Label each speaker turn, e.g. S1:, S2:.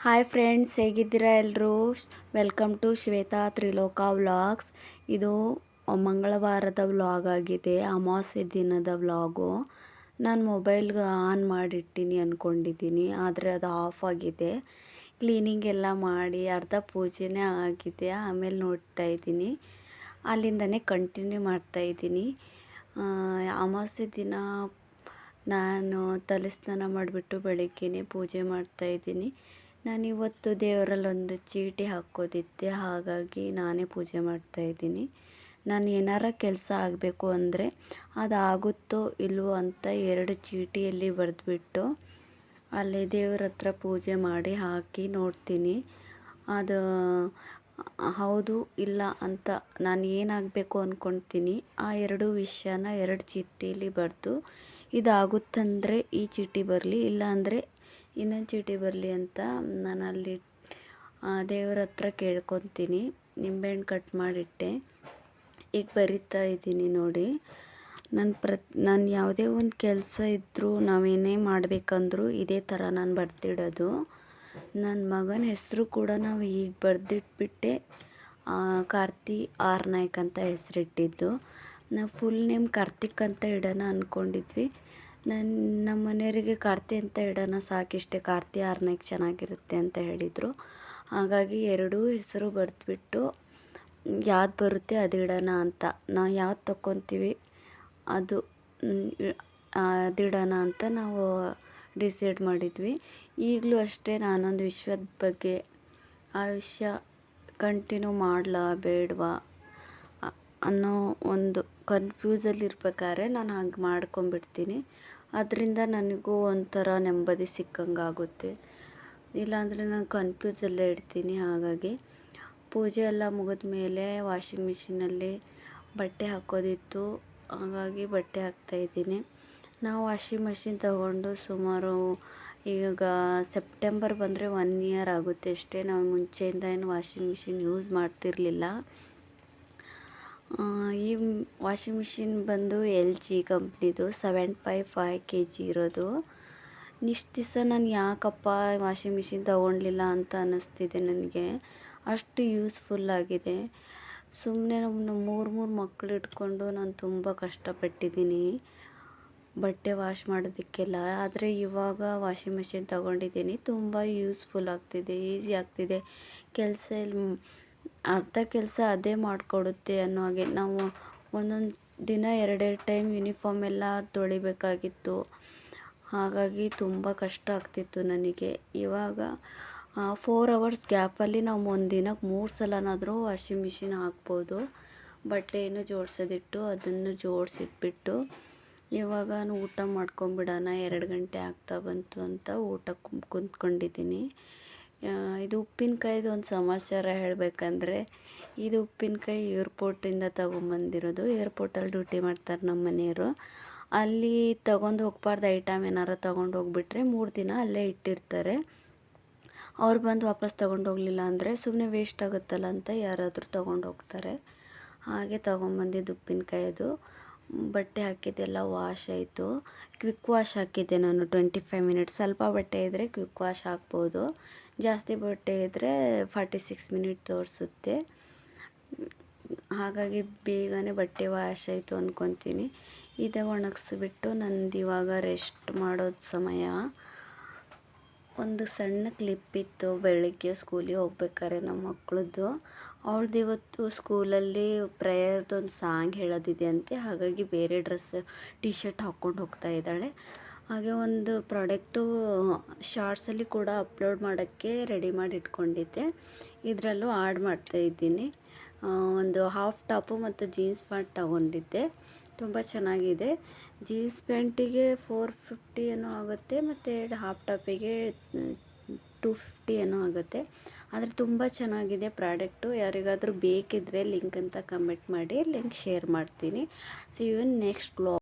S1: Hi friends, ಹೇಗಿದ್ದೀರಾ ಎಲ್ಲರೂ? Welcome to Shweta ತ್ರಿಲೋಕ ವ್ಲಾಗ್ಸ್. ಇದು ಮಂಗಳವಾರದ ವ್ಲಾಗ್ ಆಗಿದೆ, ಅಮಾವಾಸ್ಯೆ ದಿನದ ವ್ಲಾಗು. ನಾನು ಮೊಬೈಲ್ಗೆ ಆನ್ ಮಾಡಿಟ್ಟಿನಿ ಅಂದ್ಕೊಂಡಿದ್ದೀನಿ, ಆದರೆ ಅದು ಆಫ್ ಆಗಿದೆ. ಕ್ಲೀನಿಂಗ್ ಎಲ್ಲ ಮಾಡಿ ಅರ್ಧ ಪೂಜೆನೇ ಆಗಿದೆ. ಆಮೇಲೆ ನೋಡ್ತಾ ಇದ್ದೀನಿ, ಅಲ್ಲಿಂದನೇ ಕಂಟಿನ್ಯೂ ಮಾಡ್ತಾಯಿದ್ದೀನಿ. ಅಮಾವಾಸ್ಯೆ ದಿನ ನಾನು ತಲೆ ಸ್ನಾನ ಮಾಡಿಬಿಟ್ಟು ಬೆಳಗ್ಗೆನೇ ಪೂಜೆ ಮಾಡ್ತಾಯಿದ್ದೀನಿ. ನಾನಿವತ್ತು ದೇವರಲ್ಲೊಂದು ಚೀಟಿ ಹಾಕೋದಿದ್ದೆ, ಹಾಗಾಗಿ ನಾನೇ ಪೂಜೆ ಮಾಡ್ತಾಯಿದ್ದೀನಿ. ನಾನು ಏನಾರ ಕೆಲಸ ಆಗಬೇಕು ಅಂದರೆ ಅದಾಗುತ್ತೋ ಇಲ್ವೋ ಅಂತ 2 ಚೀಟಿಯಲ್ಲಿ ಬರೆದ್ಬಿಟ್ಟು ಅಲ್ಲಿ ದೇವ್ರ ಹತ್ರ ಪೂಜೆ ಮಾಡಿ ಹಾಕಿ ನೋಡ್ತೀನಿ. ಅದು ಹೌದು ಇಲ್ಲ ಅಂತ ನಾನು ಏನಾಗಬೇಕು ಅಂದ್ಕೊಳ್ತೀನಿ ಆ 2 ವಿಷಯನ 2 ಚೀಟಿಲಿ ಬರೆದು ಇದಾಗುತ್ತಂದರೆ ಈ ಚೀಟಿ ಬರಲಿ, ಇಲ್ಲ ಅಂದರೆ ಇನ್ನೊಂದು ಚೀಟಿ ಬರಲಿ ಅಂತ ನಾನು ಅಲ್ಲಿ ದೇವ್ರ ಹತ್ರ ಕೇಳ್ಕೊತೀನಿ. ನಿಂಬೆಹಣ್ಣು ಕಟ್ ಮಾಡಿಟ್ಟೆ, ಈಗ ಬರಿತಾ ಇದ್ದೀನಿ ನೋಡಿ. ನಾನು ಯಾವುದೇ ಒಂದು ಕೆಲಸ ಇದ್ದರೂ ನಾವೇನೇ ಮಾಡಬೇಕಂದ್ರೂ ಇದೇ ಥರ ನಾನು ಬರ್ದಿಡೋದು. ನನ್ನ ಮಗನ ಹೆಸರು ಕೂಡ ನಾವು ಈಗ ಬರೆದಿಟ್ಬಿಟ್ಟೆ ಕಾರ್ತಿ ಆರ್ ನಾಯ್ಕ್ ಅಂತ ಹೆಸರಿಟ್ಟಿದ್ದು. ನಾವು ಫುಲ್ ನೇಮ್ ಕಾರ್ತಿಕ್ ಅಂತ ಇಡೋಣ ಅಂದ್ಕೊಂಡಿದ್ವಿ. ನಮ್ಮ ಮನೆಯವರಿಗೆ ಕಾರ್ತಿ ಅಂತ ಇಡೋಣ, ಸಾಕಿಷ್ಟೇ, ಕಾರ್ತಿ ಆರ್ ನಾಯ್ಕ್ ಚೆನ್ನಾಗಿರುತ್ತೆ ಅಂತ ಹೇಳಿದರು. ಹಾಗಾಗಿ 2 ಹೆಸರು ಬರೆದ್ಬಿಟ್ಟು ಯಾವ್ದು ಬರುತ್ತೆ ಅದು ಇಡೋಣ ಅಂತ, ನಾವು ಯಾವ್ದು ತಗೊತೀವಿ ಅದಿಡೋಣ ಅಂತ ನಾವು ಡಿಸೈಡ್ ಮಾಡಿದ್ವಿ. ಈಗಲೂ ಅಷ್ಟೇ, ನಾನೊಂದು ವಿಷಯದ ಬಗ್ಗೆ ಆ ವಿಷಯ ಕಂಟಿನ್ಯೂ ಮಾಡಲಾ ಬೇಡವಾ ಅನ್ನೋ ಒಂದು ಕನ್ಫ್ಯೂಸಲ್ಲಿರ್ಬೇಕಾದ್ರೆ ನಾನು ಹಾಗೆ ಮಾಡ್ಕೊಂಬಿಡ್ತೀನಿ. ಅದರಿಂದ ನನಗೂ ಒಂಥರ ನೆಮ್ಮದಿ ಸಿಕ್ಕಂಗಾಗುತ್ತೆ. ಇಲ್ಲಾಂದರೆ ನಾನು ಕನ್ಫ್ಯೂಸಲ್ಲೇ ಇಡ್ತೀನಿ. ಹಾಗಾಗಿ ಪೂಜೆ ಎಲ್ಲ ಮುಗಿದ ಮೇಲೆ ವಾಷಿಂಗ್ ಮಿಷಿನಲ್ಲಿ ಬಟ್ಟೆ ಹಾಕೋದಿತ್ತು, ಹಾಗಾಗಿ ಬಟ್ಟೆ ಹಾಕ್ತಾಯಿದ್ದೀನಿ. ನಾವು ವಾಷಿಂಗ್ ಮಿಷಿನ್ ತಗೊಂಡು ಸುಮಾರು ಈಗ ಸೆಪ್ಟೆಂಬರ್ ಬಂದರೆ 1 ಇಯರ್ ಆಗುತ್ತೆ ಅಷ್ಟೇ. ನಾವು ಮುಂಚೆಯಿಂದ ಏನು ವಾಷಿಂಗ್ ಮಿಷಿನ್ ಯೂಸ್ ಮಾಡ್ತಿರಲಿಲ್ಲ. ಈ ವಾಷಿಂಗ್ ಮಿಷಿನ್ ಬಂದು LG ಕಂಪ್ನಿದು 7.5 kg ಇರೋದು. ಇಷ್ಟು ದಿವಸ ನಾನು ಯಾಕಪ್ಪ ವಾಷಿಂಗ್ ಮಿಷಿನ್ ತೊಗೊಳ್ಲಿಲ್ಲ ಅಂತ ಅನ್ನಿಸ್ತಿದೆ ನನಗೆ. ಅಷ್ಟು ಯೂಸ್ಫುಲ್ ಆಗಿದೆ. ಸುಮ್ಮನೆ ನಮ್ಮ 3 ಮಕ್ಕಳು ಇಟ್ಕೊಂಡು ನಾನು ತುಂಬ ಕಷ್ಟಪಟ್ಟಿದ್ದೀನಿ ಬಟ್ಟೆ ವಾಶ್ ಮಾಡೋದಕ್ಕೆಲ್ಲ. ಆದರೆ ಇವಾಗ ವಾಷಿಂಗ್ ಮಿಷಿನ್ ತೊಗೊಂಡಿದ್ದೀನಿ, ತುಂಬ ಯೂಸ್ಫುಲ್ ಆಗ್ತಿದೆ, ಈಸಿ ಆಗ್ತಿದೆ. ಅರ್ಧ ಕೆಲಸ ಅದೇ ಮಾಡಿಕೊಡುತ್ತೆ ಅನ್ನೋ ಹಾಗೆ. ನಾವು ಒಂದೊಂದು ದಿನ 2 ಟೈಮ್ ಯೂನಿಫಾರ್ಮ್ ಎಲ್ಲ ತೊಳಿಬೇಕಾಗಿತ್ತು, ಹಾಗಾಗಿ ತುಂಬ ಕಷ್ಟ ಆಗ್ತಿತ್ತು ನನಗೆ. ಇವಾಗ 4 hours ಗ್ಯಾಪಲ್ಲಿ ನಾವು ಒಂದು ದಿನಕ್ಕೆ 3 ಸಲನಾದರೂ ವಾಷಿಂಗ್ ಮಿಷಿನ್ ಹಾಕ್ಬೋದು. ಬಟ್ಟೆಯನ್ನು ಜೋಡಿಸೋದಿಟ್ಟು ಅದನ್ನು ಜೋಡಿಸಿಟ್ಬಿಟ್ಟು ಇವಾಗ ಊಟ ಮಾಡ್ಕೊಂಬಿಡೋಣ, 2 ಗಂಟೆ ಆಗ್ತಾ ಬಂತು ಅಂತ ಊಟಕ್ಕೆ ಕುಂತ್ಕೊಂಡಿದ್ದೀನಿ. ಇದು ಉಪ್ಪಿನಕಾಯಿದು ಒಂದು ಸಮಾಚಾರ ಹೇಳಬೇಕಂದ್ರೆ, ಇದು ಉಪ್ಪಿನಕಾಯಿ ಏರ್ಪೋರ್ಟಿಂದ ತೊಗೊಂಬಂದಿರೋದು. ಏರ್ಪೋರ್ಟಲ್ಲಿ ಡ್ಯೂಟಿ ಮಾಡ್ತಾರೆ ನಮ್ಮ ಮನೆಯವರು. ಅಲ್ಲಿ ತೊಗೊಂಡು ಹೋಗ್ಬಾರ್ದು ಐಟಮ್ ಏನಾರು ತೊಗೊಂಡು ಹೋಗ್ಬಿಟ್ರೆ 3 ದಿನ ಅಲ್ಲೇ ಇಟ್ಟಿರ್ತಾರೆ. ಅವ್ರು ಬಂದು ವಾಪಸ್ ತೊಗೊಂಡು ಹೋಗಲಿಲ್ಲ ಅಂದರೆ ಸುಮ್ಮನೆ ವೇಸ್ಟ್ ಆಗುತ್ತಲ್ಲ ಅಂತ ಯಾರಾದರೂ ತೊಗೊಂಡು ಹೋಗ್ತಾರೆ. ಹಾಗೆ ತೊಗೊಂಬಂದಿದ್ದು ಉಪ್ಪಿನಕಾಯಿ ಅದು. ಬಟ್ಟೆ ಹಾಕಿದ್ದೆಲ್ಲ ವಾಶ್ ಆಯಿತು. ಕ್ವಿಕ್ ವಾಶ್ ಹಾಕಿದ್ದೆ ನಾನು 25 ಮಿನಿಟ್ಸ್. ಸ್ವಲ್ಪ ಬಟ್ಟೆ ಇದ್ದರೆ ಕ್ವಿಕ್ ವಾಶ್ ಹಾಕ್ಬೋದು, ಜಾಸ್ತಿ ಬಟ್ಟೆ ಇದ್ದರೆ 46 ಮಿನಿಟ್ ತೋರಿಸುತ್ತೆ. ಹಾಗಾಗಿ ಬೇಗನೆ ಬಟ್ಟೆ ವಾಶ್ ಆಯಿತು ಅಂದ್ಕೊತೀನಿ. ಇದೇ ಒಣಗಿಸ್ಬಿಟ್ಟು ನಂದು ಇವಾಗ ರೆಸ್ಟ್ ಮಾಡೋದು ಸಮಯ. ಒಂದು ಸಣ್ಣ ಕ್ಲಿಪ್ ಇತ್ತು ಬೆಳಗ್ಗೆ ಸ್ಕೂಲಿಗೆ ಹೋಗ್ಬೇಕಾದ್ರೆ ನಮ್ಮ ಮಕ್ಕಳದ್ದು. ಅವಳದ್ದು ಇವತ್ತು ಸ್ಕೂಲಲ್ಲಿ ಪ್ರೇಯರ್ದೊಂದು ಸಾಂಗ್ ಹೇಳೋದಿದೆ ಅಂತೆ, ಹಾಗಾಗಿ ಬೇರೆ ಟಿ ಶರ್ಟ್ ಹಾಕ್ಕೊಂಡು ಹೋಗ್ತಾ ಇದ್ದಾಳೆ. ಹಾಗೆ ಒಂದು ಪ್ರಾಡಕ್ಟು ಶಾರ್ಟ್ಸಲ್ಲಿ ಕೂಡ ಅಪ್ಲೋಡ್ ಮಾಡೋಕ್ಕೆ ರೆಡಿ ಮಾಡಿ ಇಟ್ಕೊಂಡಿದ್ದೆ, ಇದರಲ್ಲೂ ಆ್ಯಡ್ ಮಾಡ್ತಾಯಿದ್ದೀನಿ. ಒಂದು ಹಾಫ್ ಟಾಪು ಮತ್ತು ಜೀನ್ಸ್ ಪ್ಯಾಂಟ್ ತಗೊಂಡಿದ್ದೆ, ತುಂಬ ಚೆನ್ನಾಗಿದೆ. ಜೀನ್ಸ್ ಪ್ಯಾಂಟಿಗೆ 450 ಏನೋ ಆಗುತ್ತೆ, ಮತ್ತು ಹಾಫ್ ಟಾಪಿಗೆ 250 ಏನೋ ಆಗುತ್ತೆ. ಆದರೆ ತುಂಬ ಚೆನ್ನಾಗಿದೆ ಪ್ರಾಡಕ್ಟು. ಯಾರಿಗಾದರೂ ಬೇಕಿದ್ದರೆ ಲಿಂಕ್ ಅಂತ ಕಮೆಂಟ್ ಮಾಡಿ, ಲಿಂಕ್ ಶೇರ್ ಮಾಡ್ತೀನಿ. See you in next vlog.